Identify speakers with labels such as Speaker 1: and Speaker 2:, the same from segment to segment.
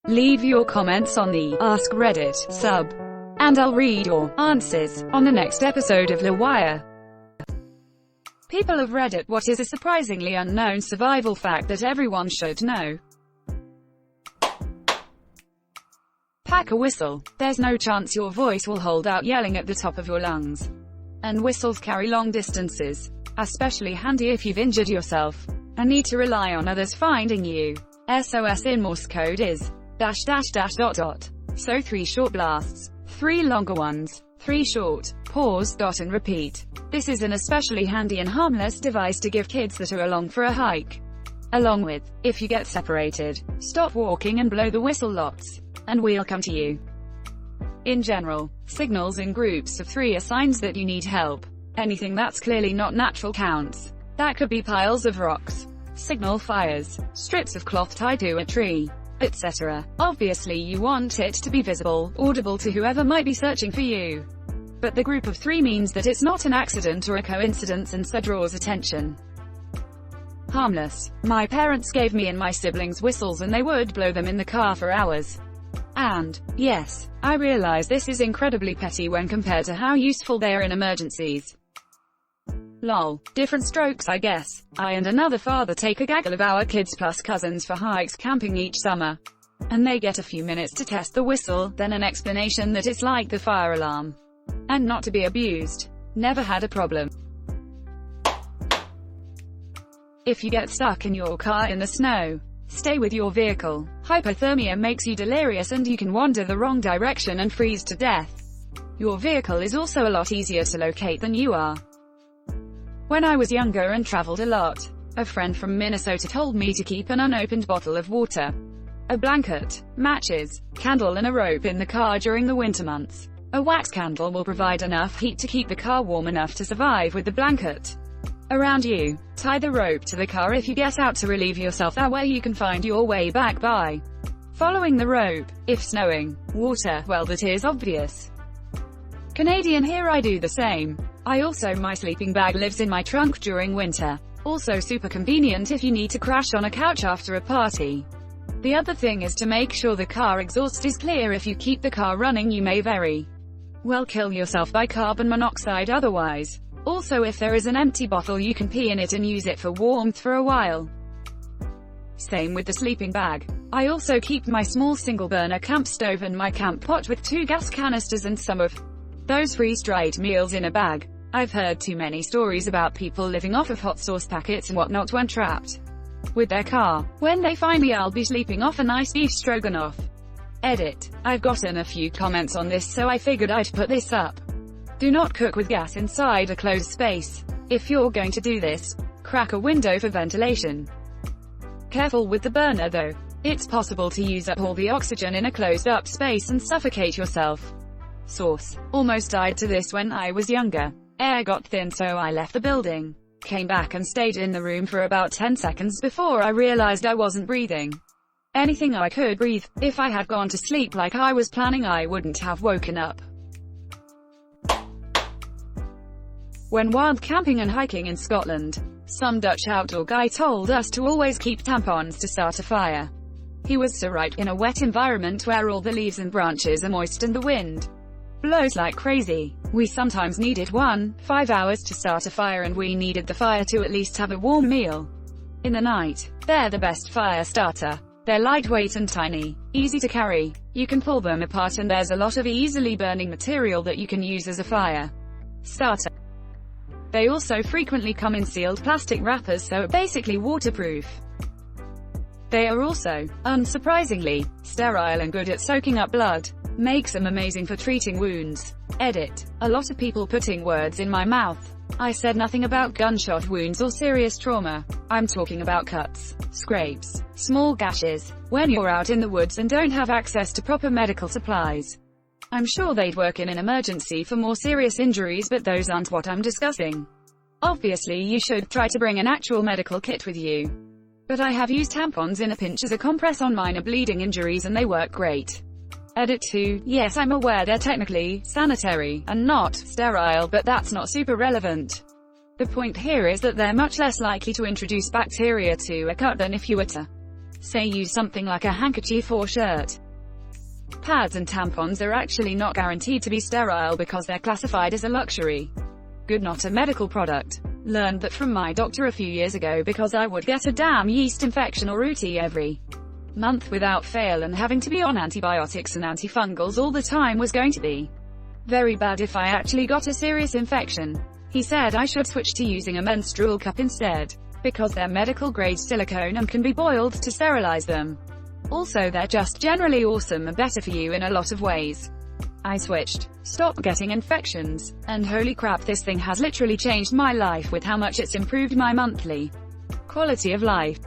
Speaker 1: Leave your comments on the Ask Reddit sub, and I'll read your answers on the next episode of LWIAR. People of Reddit, what is a surprisingly unknown survival fact that everyone should know? Pack a whistle. There's no chance your voice will hold out yelling at the top of your lungs. And whistles carry long distances. Especially handy if you've injured yourself and need to rely on others finding you. SOS in Morse code is --. So 3 short blasts, 3 longer ones, 3 short, pause, dot and repeat. This is an especially handy and harmless device to give kids that are along for a hike. Along with, if you get separated, stop walking and blow the whistle lots, and we'll come to you. In general, signals in groups of 3 are signs that you need help. Anything that's clearly not natural counts. That could be piles of rocks, signal fires, strips of cloth tied to a tree, etc. Obviously you want it to be visible, audible to whoever might be searching for you. But the group of 3 means that it's not an accident or a coincidence and so draws attention. Harmless. My parents gave me and my siblings whistles and they would blow them in the car for hours. And, yes, I realize this is incredibly petty when compared to how useful they are in emergencies. Lol. Different strokes I guess. I and another father take a gaggle of our kids plus cousins for hikes camping each summer. And they get a few minutes to test the whistle, then an explanation that it's like the fire alarm. And not to be abused. Never had a problem. If you get stuck in your car in the snow, stay with your vehicle. Hypothermia makes you delirious and you can wander the wrong direction and freeze to death. Your vehicle is also a lot easier to locate than you are. When I was younger and traveled a lot, a friend from Minnesota told me to keep an unopened bottle of water, a blanket, matches, candle and a rope in the car during the winter months. A wax candle will provide enough heat to keep the car warm enough to survive with the blanket around you. Tie the rope to the car if you get out to relieve yourself, that way you can find your way back by following the rope. If snowing, water, well that is obvious. Canadian here, I do the same. My sleeping bag lives in my trunk during winter. Also super convenient if you need to crash on a couch after a party. The other thing is to make sure the car exhaust is clear. If you keep the car running you may very well kill yourself by carbon monoxide otherwise. Also, if there is an empty bottle you can pee in it and use it for warmth for a while. Same with the sleeping bag. I also keep my small single burner camp stove and my camp pot with 2 gas canisters and some of those freeze-dried meals in a bag. I've heard too many stories about people living off of hot sauce packets and whatnot when trapped with their car. When they find me I'll be sleeping off a nice beef stroganoff. Edit. I've gotten a few comments on this so I figured I'd put this up. Do not cook with gas inside a closed space. If you're going to do this, crack a window for ventilation. Careful with the burner though. It's possible to use up all the oxygen in a closed-up space and suffocate yourself. Source. Almost died to this when I was younger. Air got thin so I left the building. Came back and stayed in the room for about 10 seconds before I realized I wasn't breathing anything I could breathe. If I had gone to sleep like I was planning I wouldn't have woken up. When wild camping and hiking in Scotland, some Dutch outdoor guy told us to always keep tampons to start a fire. He was so right. In a wet environment where all the leaves and branches are moist and the wind blows like crazy, we sometimes needed 5 hours to start a fire, and we needed the fire to at least have a warm meal in the night. They're the best fire starter. They're lightweight and tiny, easy to carry. You can pull them apart and there's a lot of easily burning material that you can use as a fire starter. They also frequently come in sealed plastic wrappers, so basically waterproof. They are also, unsurprisingly, sterile and good at soaking up blood. Makes them amazing for treating wounds. Edit. A lot of people putting words in my mouth. I said nothing about gunshot wounds or serious trauma. I'm talking about cuts, scrapes, small gashes. When you're out in the woods and don't have access to proper medical supplies. I'm sure they'd work in an emergency for more serious injuries, but those aren't what I'm discussing. Obviously you should try to bring an actual medical kit with you. But I have used tampons in a pinch as a compress on minor bleeding injuries and they work great. Edit 2. Yes, I'm aware they're technically sanitary and not sterile, but that's not super relevant. The point here is that they're much less likely to introduce bacteria to a cut than if you were to Say use something like a handkerchief or shirt. Pads and tampons are actually not guaranteed to be sterile because they're classified as a luxury good, not a medical product. Learned that from my doctor a few years ago because I would get a damn yeast infection or UTI every month without fail, and having to be on antibiotics and antifungals all the time was going to be very bad if I actually got a serious infection. He said I should switch to using a menstrual cup instead, because they're medical grade silicone and can be boiled to sterilize them. Also, they're just generally awesome and better for you in a lot of ways. I switched, stopped getting infections, and holy crap, this thing has literally changed my life with how much it's improved my monthly quality of life.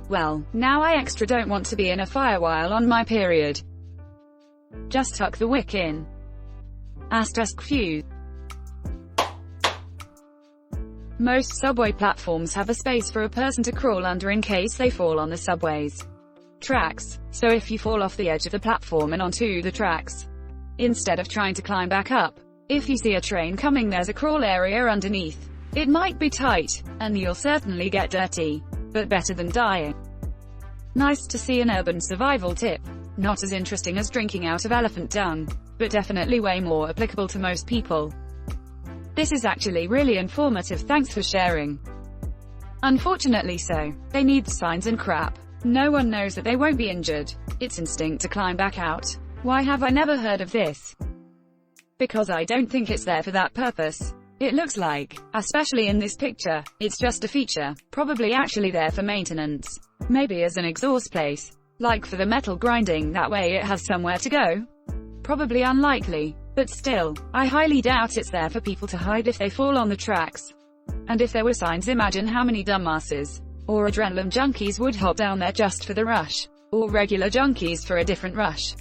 Speaker 1: Well, now I extra don't want to be in a fire while on my period. Just tuck the wick in. Asterisk fuse. Most subway platforms have a space for a person to crawl under in case they fall on the subway's tracks. So if you fall off the edge of the platform and onto the tracks, instead of trying to climb back up, if you see a train coming, there's a crawl area underneath. It might be tight, and you'll certainly get dirty, but better than dying. Nice to see an urban survival tip. Not as interesting as drinking out of elephant dung, but definitely way more applicable to most people. This is actually really informative, thanks for sharing. Unfortunately so, they need signs and crap. No one knows that they won't be injured. It's instinct to climb back out. Why have I never heard of this? Because I don't think it's there for that purpose. It looks like, especially in this picture, it's just a feature, probably actually there for maintenance. Maybe as an exhaust place. Like for the metal grinding, that way it has somewhere to go. Probably unlikely, but still, I highly doubt it's there for people to hide if they fall on the tracks. And if there were signs, imagine how many dumbasses, or adrenaline junkies would hop down there just for the rush, or regular junkies for a different rush.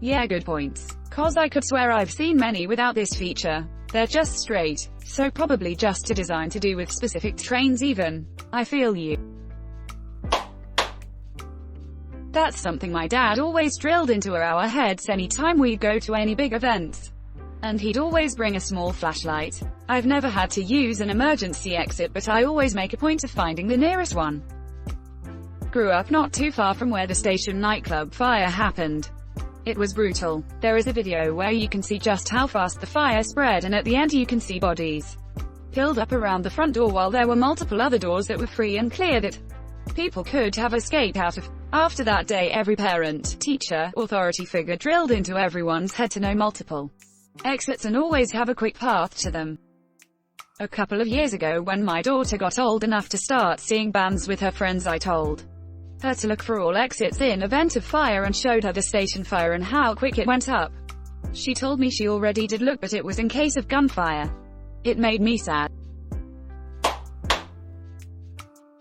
Speaker 1: Yeah, good points. Cause I could swear I've seen many without this feature. They're just straight, so probably just a design to do with specific trains even. I feel you. That's something my dad always drilled into our heads anytime we'd go to any big events. And he'd always bring a small flashlight. I've never had to use an emergency exit, but I always make a point of finding the nearest one. Grew up not too far from where the station nightclub fire happened. It was brutal. There is a video where you can see just how fast the fire spread, and at the end you can see bodies piled up around the front door while there were multiple other doors that were free and clear that people could have escaped out of. After that day, every parent, teacher, authority figure drilled into everyone's head to know multiple exits and always have a quick path to them. A couple of years ago, when my daughter got old enough to start seeing bands with her friends, I told her to look for all exits in event of fire and showed her the station fire and how quick it went up. She told me she already did look, but it was in case of gunfire. It made me sad.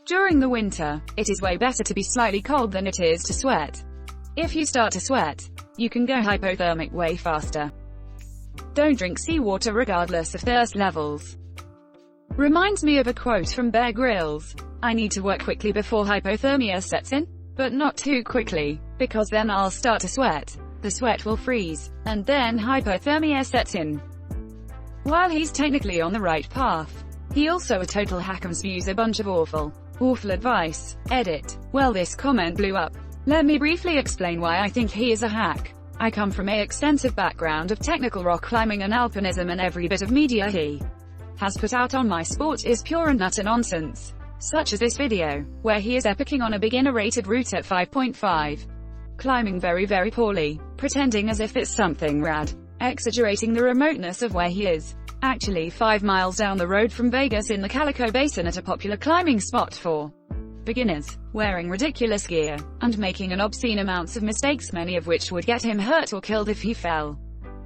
Speaker 1: During the winter, it is way better to be slightly cold than it is to sweat. If you start to sweat, you can go hypothermic way faster. Don't drink seawater regardless of thirst levels. Reminds me of a quote from Bear Grylls. I need to work quickly before hypothermia sets in, but not too quickly, because then I'll start to sweat. The sweat will freeze, and then hypothermia sets in. While he's technically on the right path, he also a total hack'em spews a bunch of awful advice. Edit. Well, this comment blew up. Let me briefly explain why I think he is a hack. I come from an extensive background of technical rock climbing and alpinism, and every bit of media he has put out on my sport is pure and utter nonsense. Such as this video, where he is epicing on a beginner-rated route at 5.5. Climbing very very poorly, pretending as if it's something rad, exaggerating the remoteness of where he is. Actually 5 miles down the road from Vegas in the Calico Basin at a popular climbing spot for beginners, wearing ridiculous gear, and making an obscene amounts of mistakes, many of which would get him hurt or killed if he fell.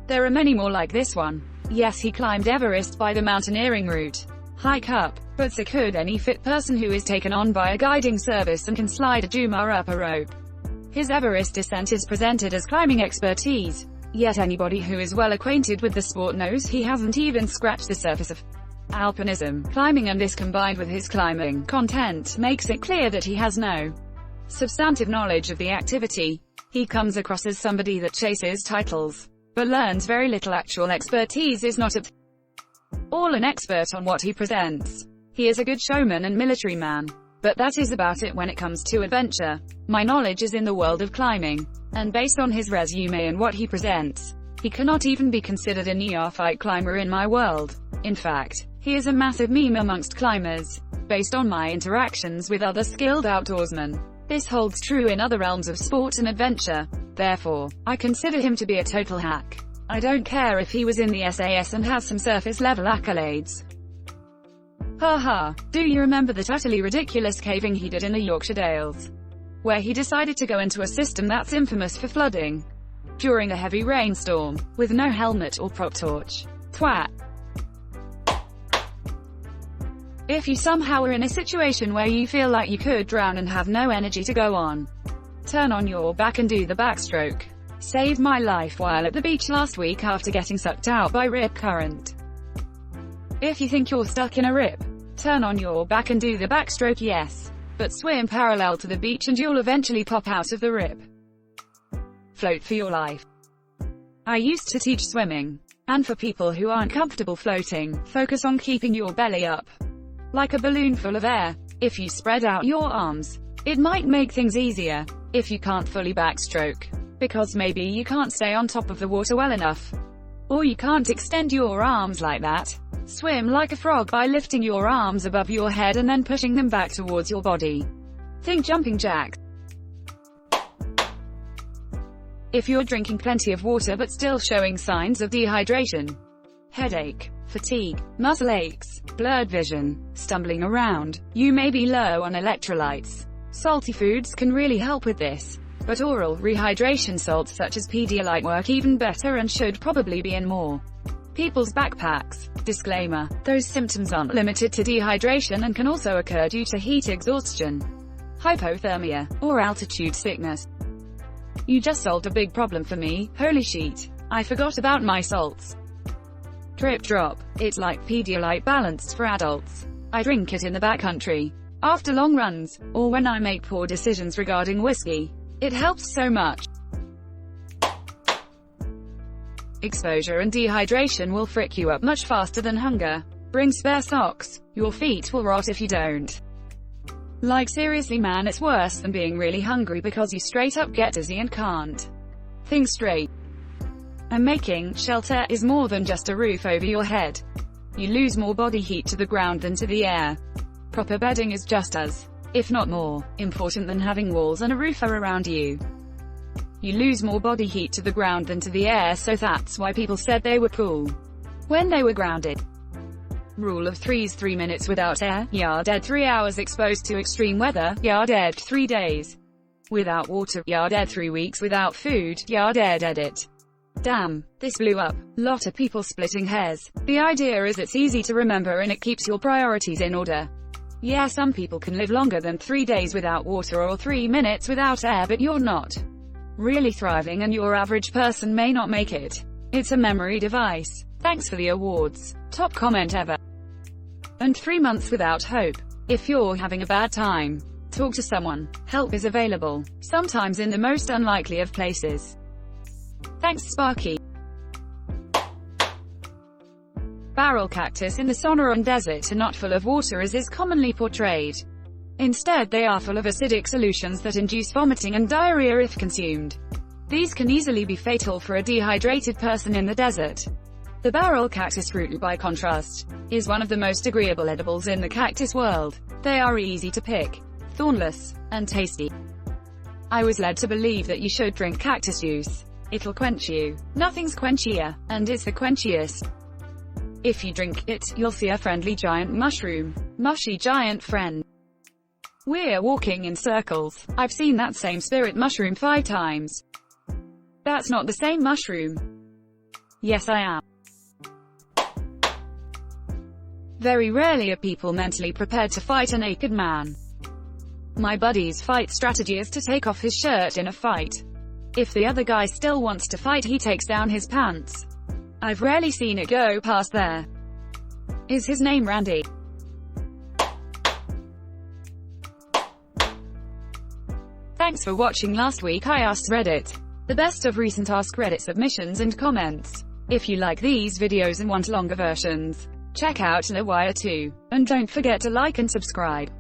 Speaker 1: There are many more like this one. Yes, he climbed Everest by the mountaineering route. Hike up, but so could any fit person who is taken on by a guiding service and can slide a Jumar up a rope. His Everest descent is presented as climbing expertise. Yet anybody who is well acquainted with the sport knows he hasn't even scratched the surface of alpinism, climbing, and this combined with his climbing content makes it clear that he has no substantive knowledge of the activity. He comes across as somebody that chases titles, but learns very little actual expertise, is not at all an expert on what he presents. He is a good showman and military man. But that is about it when it comes to adventure. My knowledge is in the world of climbing. And based on his resume and what he presents, he cannot even be considered a neophyte climber in my world. In fact, he is a massive meme amongst climbers. Based on my interactions with other skilled outdoorsmen, this holds true in other realms of sport and adventure. Therefore, I consider him to be a total hack. I don't care if he was in the SAS and has some surface-level accolades. Haha, do you remember that utterly ridiculous caving he did in the Yorkshire Dales? Where he decided to go into a system that's infamous for flooding during a heavy rainstorm, with no helmet or prop torch. Twat. If you somehow are in a situation where you feel like you could drown and have no energy to go on, turn on your back and do the backstroke. Saved my life while at the beach last week after getting sucked out by rip current. If you think you're stuck in a rip, turn on your back and do the backstroke, yes. But swim parallel to the beach and you'll eventually pop out of the rip. Float for your life. I used to teach swimming. And for people who aren't comfortable floating, focus on keeping your belly up. Like a balloon full of air. If you spread out your arms, it might make things easier. If you can't fully backstroke, because maybe you can't stay on top of the water well enough, or you can't extend your arms like that, swim like a frog by lifting your arms above your head and then pushing them back towards your body. Think jumping jacks. If you're drinking plenty of water but still showing signs of dehydration, headache, fatigue, muscle aches, blurred vision, stumbling around, you may be low on electrolytes. Salty foods can really help with this. But oral rehydration salts such as Pedialyte work even better and should probably be in more people's backpacks. Disclaimer: those symptoms aren't limited to dehydration and can also occur due to heat exhaustion, hypothermia, or altitude sickness. You just solved a big problem for me. Holy shit. I forgot about my salts. Drip drop. It's like Pedialyte balanced for adults. I drink it in the backcountry, after long runs, or when I make poor decisions regarding whiskey. It helps so much. Exposure and dehydration will frick you up much faster than hunger. Bring spare socks. Your feet will rot if you don't. Like seriously man, it's worse than being really hungry because you straight up get dizzy and can't think straight. And making shelter is more than just a roof over your head. You lose more body heat to the ground than to the air. Proper bedding is just as, if not more, important than having walls and a roof around you. You lose more body heat to the ground than to the air, so that's why people said they were cool when they were grounded. Rule of threes: 3 minutes without air, you're dead. 3 hours exposed to extreme weather, you're dead. 3 days without water, you're dead. 3 weeks without food, you're dead. Edit. Damn, this blew up. Lot of people splitting hairs. The idea is it's easy to remember and it keeps your priorities in order. Yeah, some people can live longer than 3 days without water or 3 minutes without air, but you're not really thriving and your average person may not make it. It's a memory device. Thanks for the awards. Top comment ever. And 3 months without hope. If you're having a bad time, talk to someone. Help is available, sometimes in the most unlikely of places. Thanks Sparky. Barrel cactus in the Sonoran Desert are not full of water as is commonly portrayed. Instead, they are full of acidic solutions that induce vomiting and diarrhea if consumed. These can easily be fatal for a dehydrated person in the desert. The barrel cactus fruit, by contrast, is one of the most agreeable edibles in the cactus world. They are easy to pick, thornless, and tasty. I was led to believe that you should drink cactus juice. It'll quench you. Nothing's quenchier, and it's the quenchiest. If you drink it, you'll see a friendly giant mushroom. Mushy giant friend. We're walking in circles. I've seen that same spirit mushroom 5 times. That's not the same mushroom. Yes, I am. Very rarely are people mentally prepared to fight a naked man. My buddy's fight strategy is to take off his shirt in a fight. If the other guy still wants to fight, he takes down his pants. I've rarely seen it go past there. Is his name Randy? Thanks for watching. Last week I asked Reddit the best of recent AskReddit submissions and comments. If you like these videos and want longer versions, check out LWIAR too. And don't forget to like and subscribe.